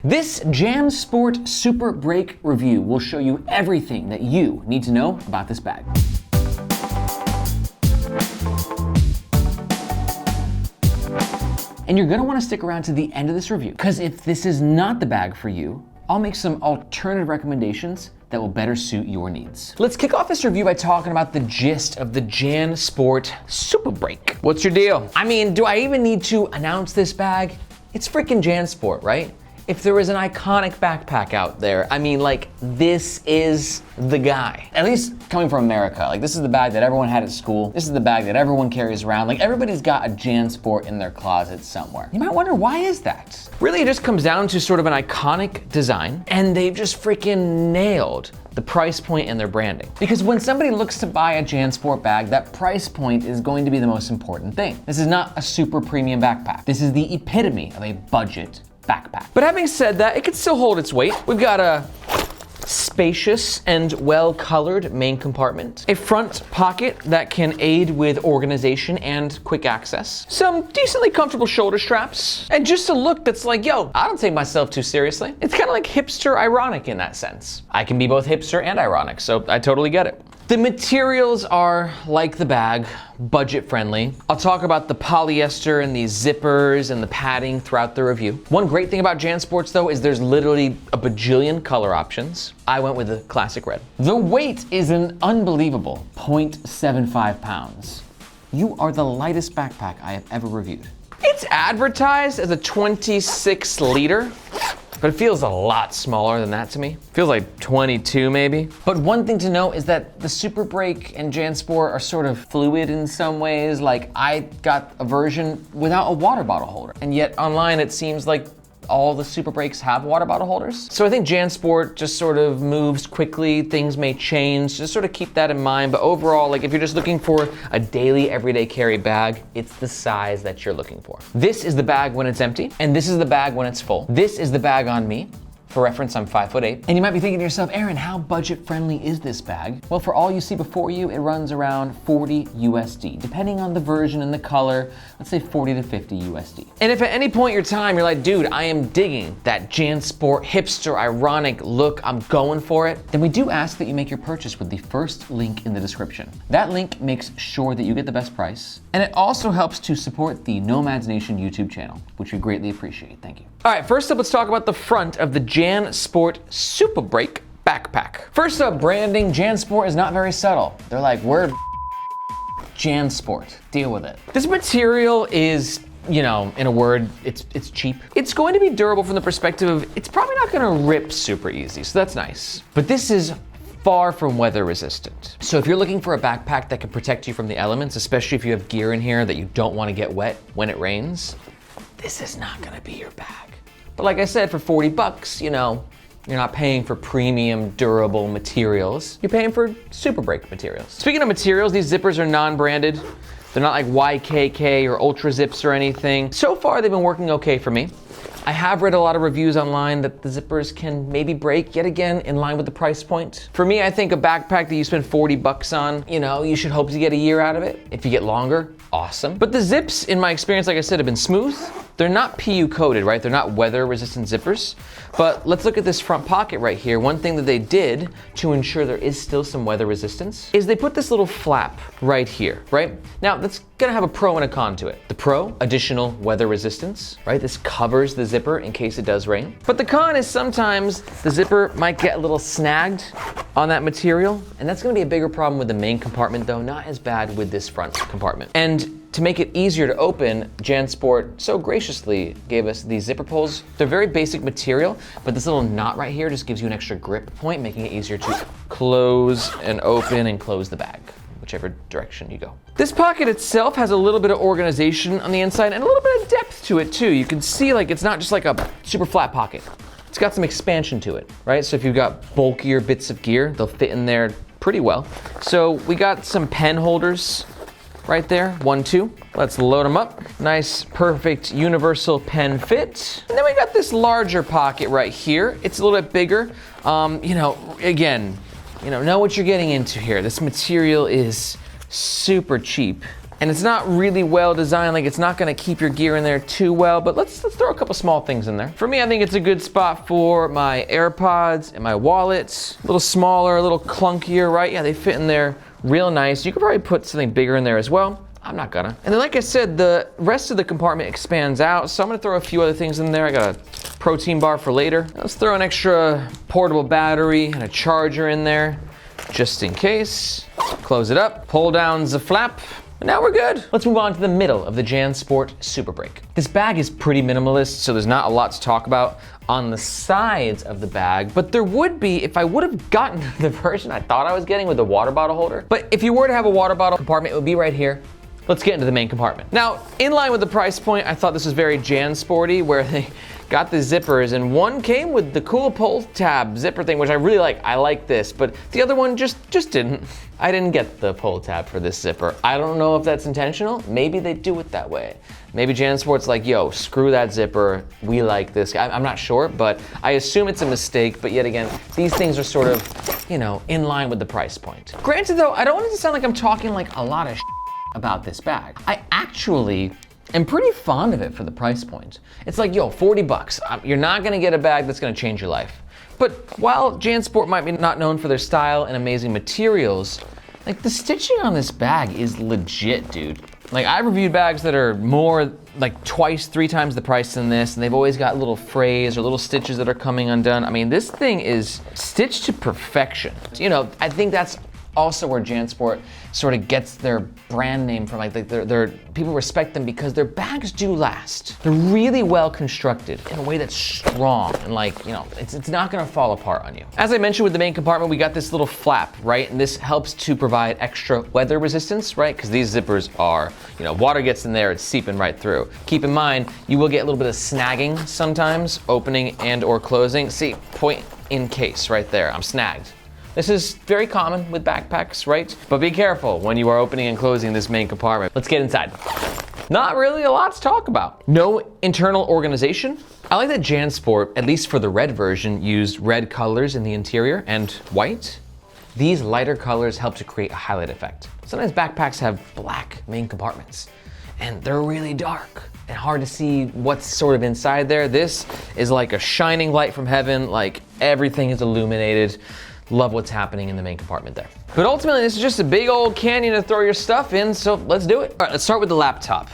This Jansport Superbreak review will show you everything that you need to know about this bag. And you're gonna wanna stick around to the end of this review, because if this is not the bag for you, I'll make some alternative recommendations that will better suit your needs. Let's kick off this review by talking about the gist of the Jansport Superbreak. What's your deal? I mean, do I even need to announce this bag? It's freaking Jansport, right? If there was an iconic backpack out there, I mean, like, this is the guy. At least coming from America. Like, this is the bag that everyone had at school. This is the bag that everyone carries around. Like, everybody's got a Jansport in their closet somewhere. You might wonder, why is that? Really, it just comes down to sort of an iconic design, and they've just freaking nailed the price point and their branding. Because when somebody looks to buy a Jansport bag, that price point is going to be the most important thing. This is not a super premium backpack. This is the epitome of a budget backpack. But having said that, it can still hold its weight. We've got a spacious and well-colored main compartment, a front pocket that can aid with organization and quick access, some decently comfortable shoulder straps, and just a look that's like, yo, I don't take myself too seriously. It's kind of like hipster ironic in that sense. I can be both hipster and ironic, so I totally get it. The materials are, like the bag, budget friendly. I'll talk about the polyester and these zippers and the padding throughout the review. One great thing about Jansports though is there's literally a bajillion color options. I went with the classic red. The weight is an unbelievable 0.75 pounds. You are the lightest backpack I have ever reviewed. It's advertised as a 26 liter. But it feels a lot smaller than that to me. Feels like 22 maybe. But one thing to note is that the Superbreak and Jansport are sort of fluid in some ways. Like, I got a version without a water bottle holder. And yet online it seems like all the Superbreaks have water bottle holders. So I think Jansport just sort of moves quickly. Things may change, just sort of keep that in mind. But overall, like, if you're just looking for a daily, everyday carry bag, it's the size that you're looking for. This is the bag when it's empty, and this is the bag when it's full. This is the bag on me. For reference, I'm 5'8". And you might be thinking to yourself, Aaron, how budget friendly is this bag? Well, for all you see before you, it runs around 40 USD. Depending on the version and the color, let's say 40 to 50 USD. And if at any point in your time you're like, dude, I am digging that Jansport hipster ironic look, I'm going for it, then we do ask that you make your purchase with the first link in the description. That link makes sure that you get the best price, and it also helps to support the Nomads Nation YouTube channel, which we greatly appreciate. Thank you. All right, first up, let's talk about the front of the Jansport Superbreak backpack. First up, branding. Jansport is not very subtle. They're like, we're Jansport. Deal with it. This material is, you know, in a word, it's cheap. It's going to be durable from the perspective of it's probably not gonna rip super easy, so that's nice. But this is far from weather resistant. So if you're looking for a backpack that can protect you from the elements, especially if you have gear in here that you don't wanna get wet when it rains, this is not gonna be your bag. But like I said, for 40 bucks, you know, you're not paying for premium, durable materials. You're paying for Superbreak materials. Speaking of materials, these zippers are non-branded. They're not like YKK or Ultra Zips or anything. So far, they've been working okay for me. I have read a lot of reviews online that the zippers can maybe break, yet again, in line with the price point. For me, I think a backpack that you spend 40 bucks on, you know, you should hope to get a year out of it. If you get longer, awesome. But the zips, in my experience, like I said, have been smooth. They're not PU coated, right? They're not weather resistant zippers. But let's look at this front pocket right here. One thing that they did to ensure there is still some weather resistance is they put this little flap right here, right? Now that's gonna have a pro and a con to it. The pro, additional weather resistance, right? This covers the zipper in case it does rain. But the con is sometimes the zipper might get a little snagged on that material, and that's gonna be a bigger problem with the main compartment though, not as bad with this front compartment. And to make it easier to open, Jansport so graciously gave us these zipper pulls. They're very basic material, but this little knot right here just gives you an extra grip point, making it easier to close and open and close the bag, whichever direction you go. This pocket itself has a little bit of organization on the inside and a little bit of depth to it too. You can see like it's not just like a super flat pocket. It's got some expansion to it, right? So if you've got bulkier bits of gear, they'll fit in there pretty well. So we got some pen holders right there, 1, 2. Let's load them up. Nice, perfect universal pen fit. And then we got this larger pocket right here. It's a little bit bigger. You know, again, know what you're getting into here. This material is super cheap. and it's not really well designed. Like, it's not gonna keep your gear in there too well, but let's throw a couple small things in there. For me, I think it's a good spot for my AirPods and my wallet. A little smaller, a little clunkier, right? Yeah, they fit in there real nice. You could probably put something bigger in there as well. I'm not gonna. And then, like I said, the rest of the compartment expands out, so I'm gonna throw a few other things in there. I got a protein bar for later. Let's throw an extra portable battery and a charger in there, just in case. Close it up, pull down the flap, and now we're good. Let's move on to the middle of the Jansport Superbreak. This bag is pretty minimalist, so there's not a lot to talk about on the sides of the bag, but there would be if I would have gotten the version I thought I was getting with the water bottle holder. But if you were to have a water bottle compartment, it would be right here. Let's get into the main compartment. Now, in line with the price point, I thought this was very Jansporty, where they got the zippers, and one came with the cool pull tab zipper thing, which I really like. I like this, but the other one just didn't. I didn't get the pull tab for this zipper. I don't know if that's intentional. Maybe they do it that way. Maybe Jansport's like, yo, screw that zipper. We like this. I'm not sure, but I assume it's a mistake. But yet again, these things are sort of, you know, in line with the price point. Granted though, I don't want it to sound like I'm talking like a lot of about this bag. I actually am pretty fond of it for the price point. It's like, yo, 40 bucks. You're not gonna get a bag that's gonna change your life. But while Jansport might be not known for their style and amazing materials, like the stitching on this bag is legit, dude. Like, I've reviewed bags that are more like twice, 3 times the price than this, and they've always got little frays or little stitches that are coming undone. I mean, this thing is stitched to perfection. You know, I think that's also where Jansport sort of gets their brand name from. Like, they're people respect them because their bags do last. They're really well constructed in a way that's strong and, like, you know, it's not gonna fall apart on you. As I mentioned with the main compartment, we got this little flap, right? And this helps to provide extra weather resistance, right? Because these zippers are, you know, water gets in there, it's seeping right through. Keep in mind, you will get a little bit of snagging sometimes, opening and or closing. See, point in case right there, I'm snagged. This is very common with backpacks, right? But be careful when you are opening and closing this main compartment. Let's get inside. Not really a lot to talk about. No internal organization. I like that Jansport, at least for the red version, used red colors in the interior and white. These lighter colors help to create a highlight effect. Sometimes backpacks have black main compartments, and they're really dark and hard to see what's sort of inside there. This is like a shining light from heaven, like everything is illuminated. Love what's happening in the main compartment there. But ultimately, this is just a big old canyon to throw your stuff in, so let's do it. All right, let's start with the laptop.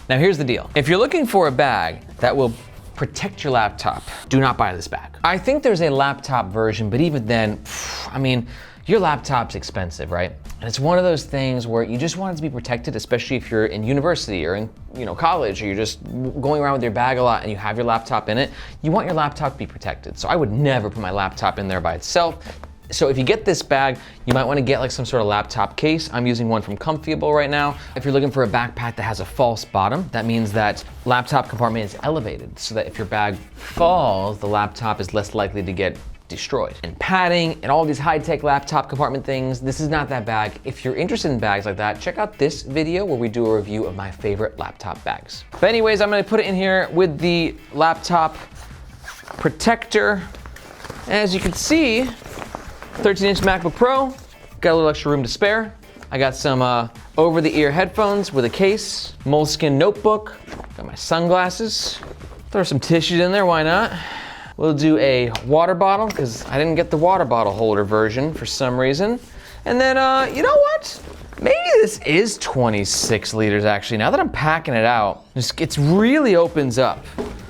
Now here's the deal. If you're looking for a bag that will protect your laptop, do not buy this bag. I think there's a laptop version, but even then, I mean, your laptop's expensive, right? And it's one of those things where you just want it to be protected, especially if you're in university or in, you know, college, or you're just going around with your bag a lot and you have your laptop in it. You want your laptop to be protected. So I would never put my laptop in there by itself. So if you get this bag, you might want to get like some sort of laptop case. I'm using one from Comfiable right now. If you're looking for a backpack that has a false bottom, that means that laptop compartment is elevated so that if your bag falls, the laptop is less likely to get destroyed. And padding and all these high-tech laptop compartment things, this is not that bag. If you're interested in bags like that, check out this video where we do a review of my favorite laptop bags. But anyways, I'm gonna put it in here with the laptop protector. As you can see, 13-inch MacBook Pro, got a little extra room to spare. I got some over-the-ear headphones with a case, moleskin notebook, got my sunglasses, throw some tissues in there, why not? We'll do a water bottle, because I didn't get the water bottle holder version for some reason. And then, you know what? Maybe this is 26 liters actually. Now that I'm packing it out, it really opens up.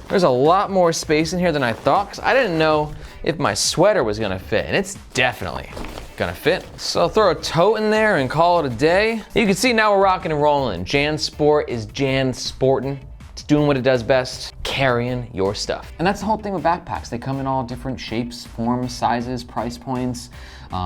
There's a lot more space in here than I thought, because I didn't know if my sweater was gonna fit, and it's definitely gonna fit. So I'll throw a tote in there and call it a day. You can see now we're rocking and rolling. Jansport is Jansportin'. It's doing what it does best, carrying your stuff. And that's the whole thing with backpacks. They come in all different shapes, forms, sizes, price points,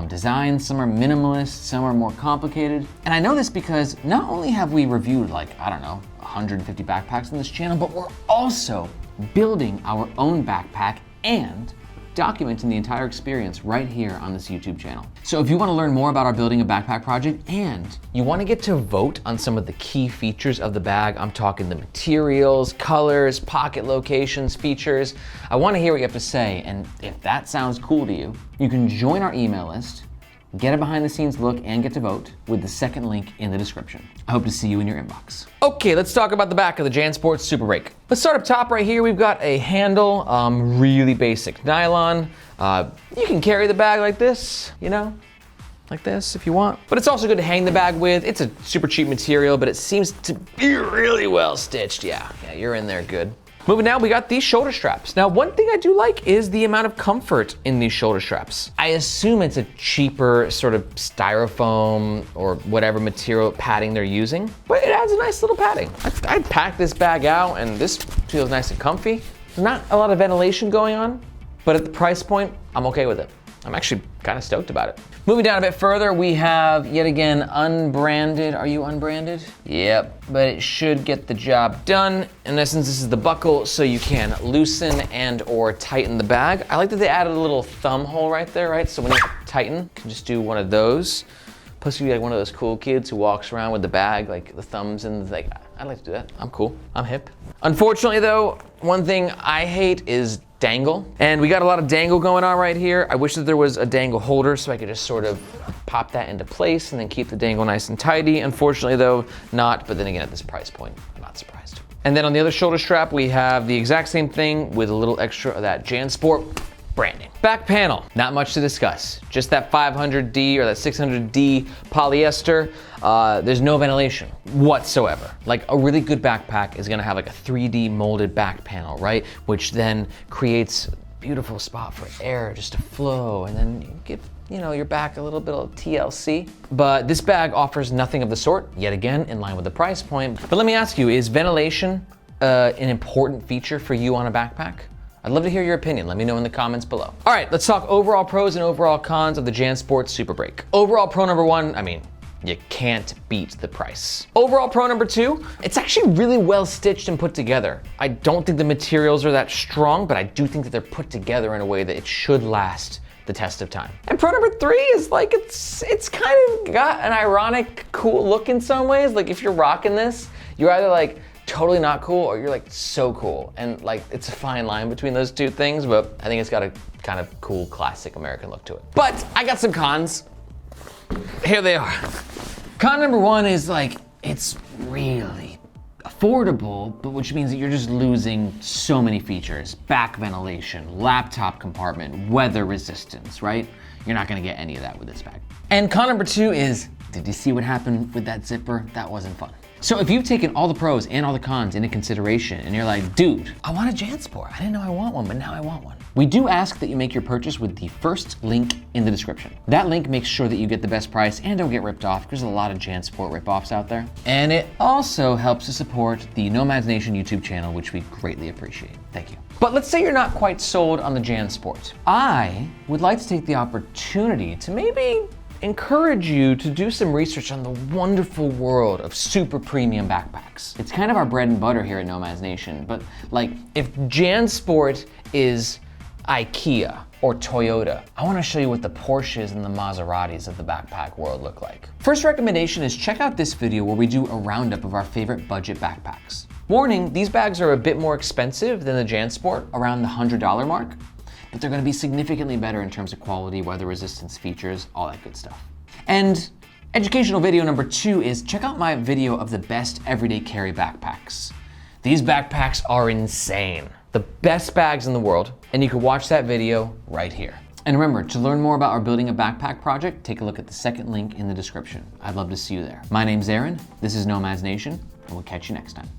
designs. Some are minimalist, some are more complicated. And I know this because not only have we reviewed like, I don't know, 150 backpacks on this channel, but we're also building our own backpack and documenting the entire experience right here on this YouTube channel. So if you want to learn more about our building a backpack project and you want to get to vote on some of the key features of the bag, I'm talking the materials, colors, pocket locations, features, I want to hear what you have to say. And if that sounds cool to you, you can join our email list Get a behind the scenes look and get to vote with the second link in the description. I hope to see you in your inbox. Okay, let's talk about the back of the Jansport Superbreak. Let's start up top right here. We've got a handle, really basic nylon. You can carry the bag like this, you know, like this if you want. But it's also good to hang the bag with. It's a super cheap material, but it seems to be really well stitched. Yeah, you're in there good. Moving now, we got these shoulder straps. Now, one thing I do like is the amount of comfort in these shoulder straps. I assume it's a cheaper sort of styrofoam or whatever material padding they're using, but it adds a nice little padding. I'd pack this bag out and this feels nice and comfy. Not a lot of ventilation going on, but at the price point, I'm okay with it. I'm actually kind of stoked about it. Moving down a bit further, we have, yet again, unbranded. Are you unbranded? Yep, but it should get the job done. In essence, this is the buckle, so you can loosen and or tighten the bag. I like that they added a little thumb hole right there, right? So when you tighten, you can just do one of those. Plus, you'd be like one of those cool kids who walks around with the bag, like the thumbs and like, I'd like to do that. I'm cool, I'm hip. Unfortunately though, one thing I hate is dangle. And we got a lot of dangle going on right here. I wish that there was a dangle holder so I could just sort of pop that into place and then keep the dangle nice and tidy. Unfortunately though, not, but then again at this price point, I'm not surprised. And then on the other shoulder strap, we have the exact same thing with a little extra of that Jansport branding. Back panel, not much to discuss. Just that 500D or that 600D polyester. There's no ventilation whatsoever. Like a really good backpack is gonna have like a 3D molded back panel, right? Which then creates a beautiful spot for air just to flow and then you give, you know, your back a little bit of TLC. But this bag offers nothing of the sort, yet again, in line with the price point. But let me ask you, is ventilation an important feature for you on a backpack? I'd love to hear your opinion. Let me know in the comments below. All right, let's talk overall pros and overall cons of the Jansport Superbreak. Overall pro number one, I mean, you can't beat the price. Overall pro number two, it's actually really well stitched and put together. I don't think the materials are that strong, but I do think that they're put together in a way that it should last the test of time. And pro number three is like, it's kind of got an ironic, cool look in some ways. Like if you're rocking this, you're either like, totally not cool or you're like so cool, and like it's a fine line between those two things, but I think it's got a kind of cool classic American look to it. But I got some cons. Here they are. Con number one is like it's really affordable, but which means that you're just losing so many features. Back ventilation, laptop compartment, weather resistance, right? You're not gonna get any of that with this bag. And con number two is, did you see what happened with that zipper? That wasn't fun. So if you've taken all the pros and all the cons into consideration and you're like, dude, I want a Jansport. I didn't know I want one, but now I want one. We do ask that you make your purchase with the first link in the description. That link makes sure that you get the best price and don't get ripped off. There's a lot of Jansport ripoffs out there. And it also helps to support the Nomads Nation YouTube channel, which we greatly appreciate. Thank you. But let's say you're not quite sold on the Jansport. I would like to take the opportunity to maybe encourage you to do some research on the wonderful world of super premium backpacks. It's kind of our bread and butter here at Nomads Nation, but like if Jansport is IKEA or Toyota, I want to show you what the Porsches and the Maseratis of the backpack world look like. First recommendation is check out this video where we do a roundup of our favorite budget backpacks. Warning, these bags are a bit more expensive than the Jansport, around the $100 mark, but they're gonna be significantly better in terms of quality, weather resistance, features, all that good stuff. And educational video number two is check out my video of the best everyday carry backpacks. These backpacks are insane. The best bags in the world, and you can watch that video right here. And remember, to learn more about our Building a Backpack project, take a look at the second link in the description. I'd love to see you there. My name's Aaron, this is Nomads Nation, and we'll catch you next time.